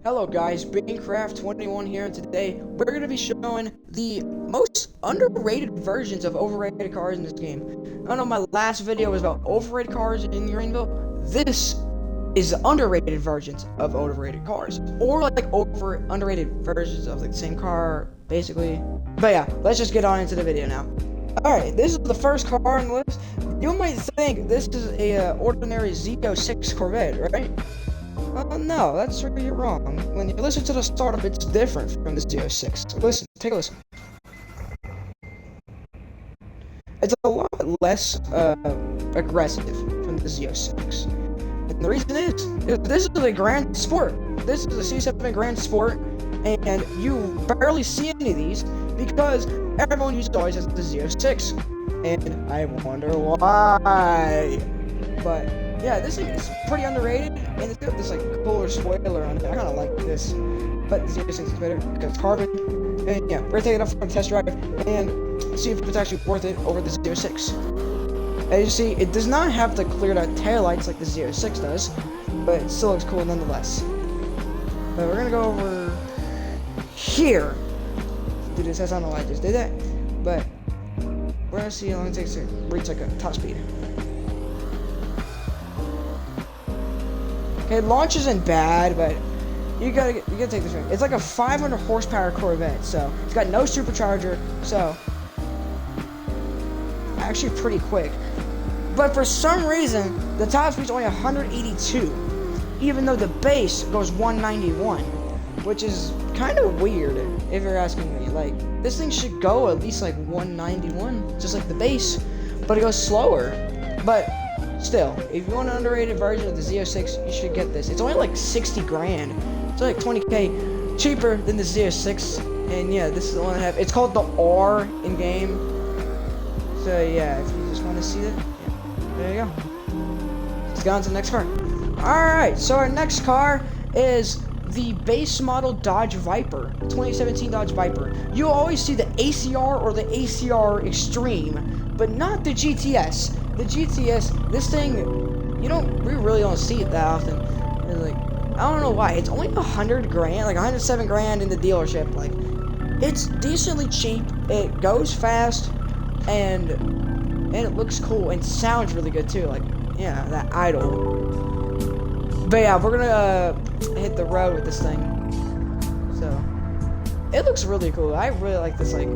Hello guys, Beancraft21 here, and today we're going to be showing the most underrated versions of overrated cars in this game. I know my last video was about overrated cars in Greenville. This is underrated versions of overrated cars, or like underrated versions of like the same car, basically. But yeah, let's just get on into the video now. Alright, this is the first car on the list. You might think this is a ordinary Z06 Corvette, right? No, that's where you're wrong. When you listen to the startup, it's different from the Z06. Listen, take a listen. It's a lot less aggressive from the Z06. And the reason is this is a Grand Sport. This is a C7 Grand Sport, and you barely see any of these because everyone always has the Z06. And I wonder why. But yeah, this thing is pretty underrated, and it's got this like cooler spoiler on it. I kind of like this, but the Z06 is better because it's carbon. And yeah, we're gonna take it up for a test drive and see if it's actually worth it over the Z06. As you see, it does not have the cleared out taillights like the Z06 does, but it still looks cool nonetheless. But we're gonna go over here. Do this. I don't know why I just did that, but we're gonna see how long it takes to reach like a top speed. Okay, launch isn't bad, but you gotta take this one. It's like a 500 horsepower Corvette, so it's got no supercharger, so actually pretty quick. But for some reason, the top speed's only 182, even though the base goes 191, which is kind of weird if you're asking me. Like, this thing should go at least like 191, just like the base, but it goes slower. But still, if you want an underrated version of the Z06, you should get this. It's only like 60 grand. It's like 20k cheaper than the Z06. And yeah, this is the one I have. It's called the R in game. So yeah, if you just want to see it, yeah, there you go. Let's go on to the next car. Alright, so our next car is the base model Dodge Viper, 2017 Dodge Viper. You always see the ACR or the ACR Extreme, but not the GTS. The GTS, this thing, we really don't see it that often. And like, I don't know why. It's only 100 grand, like 107 grand in the dealership. Like, it's decently cheap. It goes fast, and it looks cool and sounds really good too. Like, yeah, that idle. But yeah, we're gonna hit the road with this thing. So it looks really cool. I really like this. Like,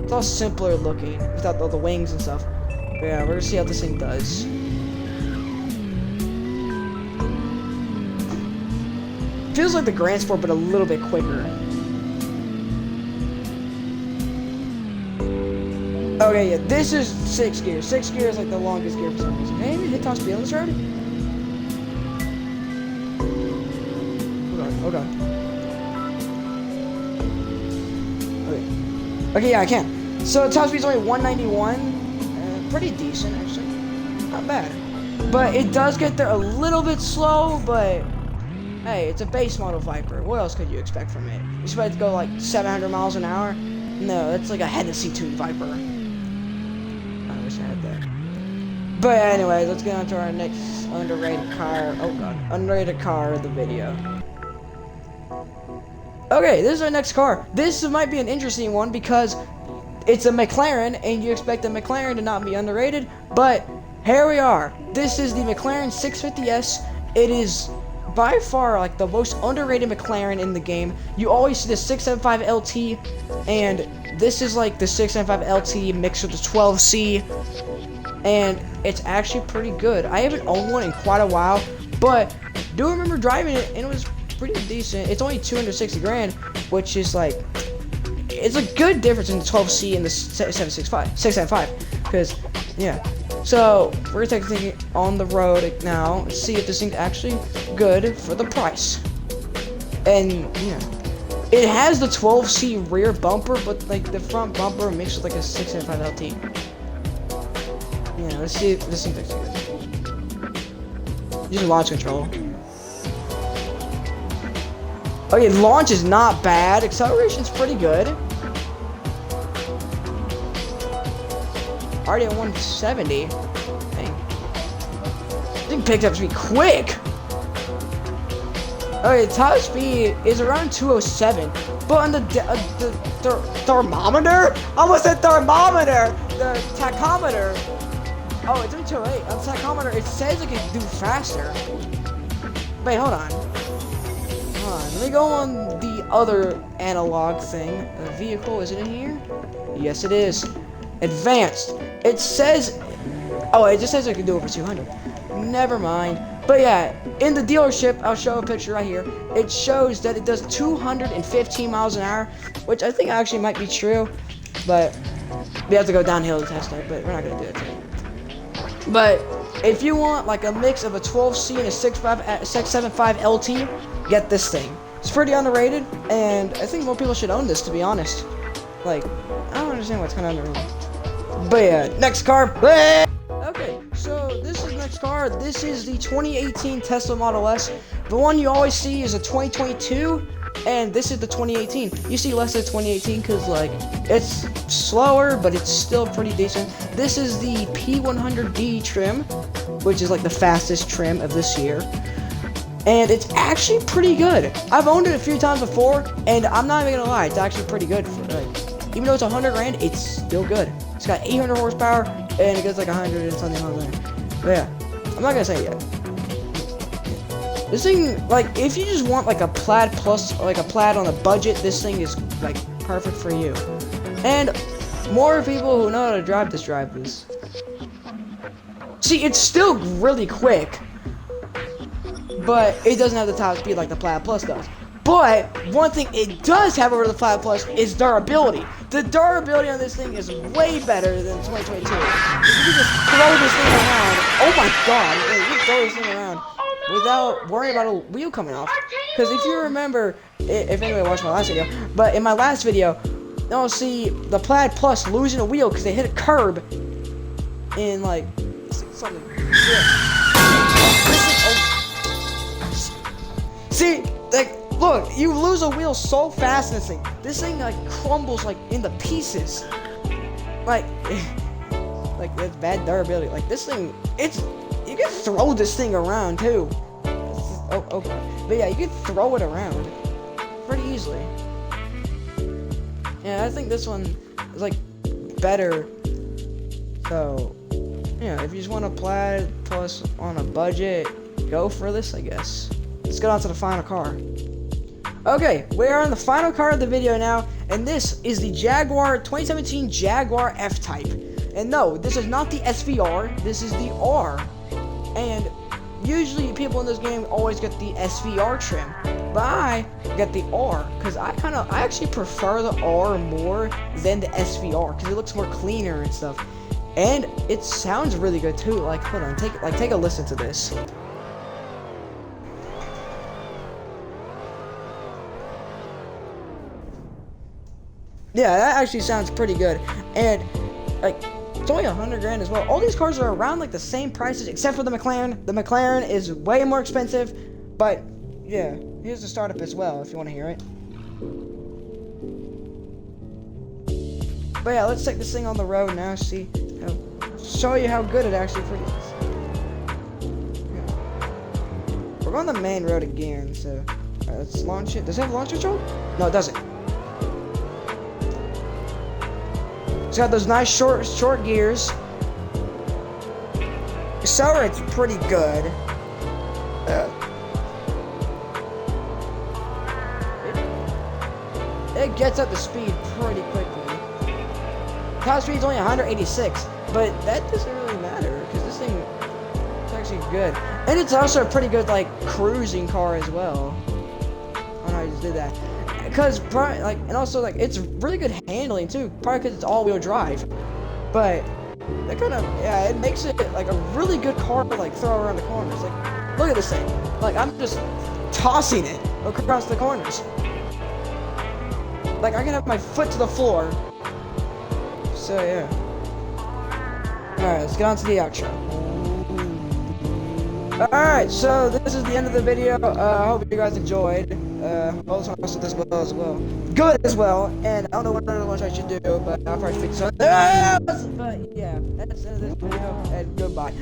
it's all simpler looking without all the wings and stuff. But yeah, we're gonna see how this thing does. Feels like the Grand Sport, but a little bit quicker. Okay, yeah, this is 6 gears. 6 gears is like the longest gear for some reason. Can I even hit top speed on this road? Hold on. Okay, yeah, I can. So top speed's only 191. Pretty decent, actually. Not bad. But it does get there a little bit slow, but hey, it's a base model Viper. What else could you expect from it? You expect it to go like 700 miles an hour? No, that's like a Hennessy tuned Viper. I wish I had that. But anyway, let's get on to our next underrated car. Oh god, underrated car of the video. Okay, this is our next car. This might be an interesting one because it's a McLaren, and you expect a McLaren to not be underrated, but here we are. This is the McLaren 650S. It is by far like the most underrated McLaren in the game. You always see the 675 LT, and this is like the 675 LT mixed with the 12C, and it's actually pretty good. I haven't owned one in quite a while, but do remember driving it, and it was pretty decent. It's only 260 grand, which is like, it's a good difference in the 12C and the 675, because, yeah. So, we're gonna take the thing on the road now and see if this thing's actually good for the price. And, yeah. It has the 12C rear bumper, but, like, the front bumper mixed with, like, a 675 LT. Yeah, let's see if this thing's actually good. Use launch control. Okay, launch is not bad. Acceleration's pretty good. Already at 170. Dang. This thing picked up to be quick. Okay, top speed is around 207, but on the thermometer? I almost said thermometer! The tachometer. Oh, it's only 208. On the tachometer, it says it can do faster. Wait, hold on. Let me go on the other analog thing. The vehicle, is it in here? Yes, it is. Advanced. It says... Oh, it just says it can do over 200. Never mind. But yeah, in the dealership, I'll show a picture right here. It shows that it does 215 miles an hour, which I think actually might be true. But we have to go downhill to test it, but we're not going to do it today. But if you want like a mix of a 12C and a 675 LT, get this thing. It's pretty underrated, and I think more people should own this, to be honest. Like, I don't understand why it's kind of underrated. But yeah, next car. Okay, so this is next car. This is the 2018 Tesla Model S. The one you always see is a 2022, and this is the 2018. You see less of 2018 because like it's slower, but it's still pretty decent. This is the P100D trim, which is like the fastest trim of this year. And it's actually pretty good. I've owned it a few times before, and I'm not even gonna lie, it's actually pretty good. For, like, even though it's 100 grand, it's still good. It's got 800 horsepower, and it goes like 100 and something miles an hour. But yeah, I'm not gonna say it yet. This thing, like, if you just want like a Plaid plus, like a Plaid on a budget, this thing is like perfect for you. And more people who know how to drive this. See, it's still really quick, but it doesn't have the top speed like the Plaid Plus does. But one thing it does have over the Plaid Plus is durability. The durability on this thing is way better than 2022. If you can just throw this thing around, oh my god, you can throw this thing around without worrying about a wheel coming off. Because if you remember, if anybody watched my last video, but in my last video, you'll see the Plaid Plus losing a wheel because they hit a curb in like something. Yeah. See, like, look, you lose a wheel so fast in this thing. This thing like crumbles like into pieces. Like it's bad durability. Like this thing, you can throw this thing around too. Oh, okay. But yeah, you can throw it around pretty easily. Yeah, I think this one is like better. So, yeah, if you just want a Plaid Plus on a budget, go for this, I guess. Let's get on to the final car. Okay, we are on the final car of the video now, and this is the Jaguar 2017 Jaguar F-Type. And no, this is not the SVR, this is the R. And usually people in this game always get the SVR trim, but I get the R, because I actually prefer the R more than the SVR, because it looks more cleaner and stuff. And it sounds really good too. Like, hold on, take a listen to this. Yeah, that actually sounds pretty good. And like, it's only 100 grand as well. All these cars are around like the same prices except for the McLaren. The McLaren is way more expensive, but yeah, here's the startup as well if you want to hear it. But yeah, let's take this thing on the road now. Show you how good it actually is. Yeah. We're on the main road again, so let's launch it. Does it have launch control? No, it doesn't. It's got those nice short gears. Accelerate's pretty good. It gets up to speed pretty quickly. Top speed's only 186, but that doesn't really matter because this thing is actually good. And it's also a pretty good like cruising car as well. Oh no, I just did that. Because like, and also like it's really good handling too. Probably because it's all-wheel drive. But that kind of, yeah, it makes it like a really good car to like throw around the corners. Like, look at this thing. Like I'm just tossing it across the corners. Like I can have my foot to the floor. So yeah. Alright, let's get on to the outro. Alright, so this is the end of the video. I hope you guys enjoyed. Also this as well. Good as well. And I don't know what other ones I should do, but I'll probably fix it. But yeah, that's the end of this video, and goodbye.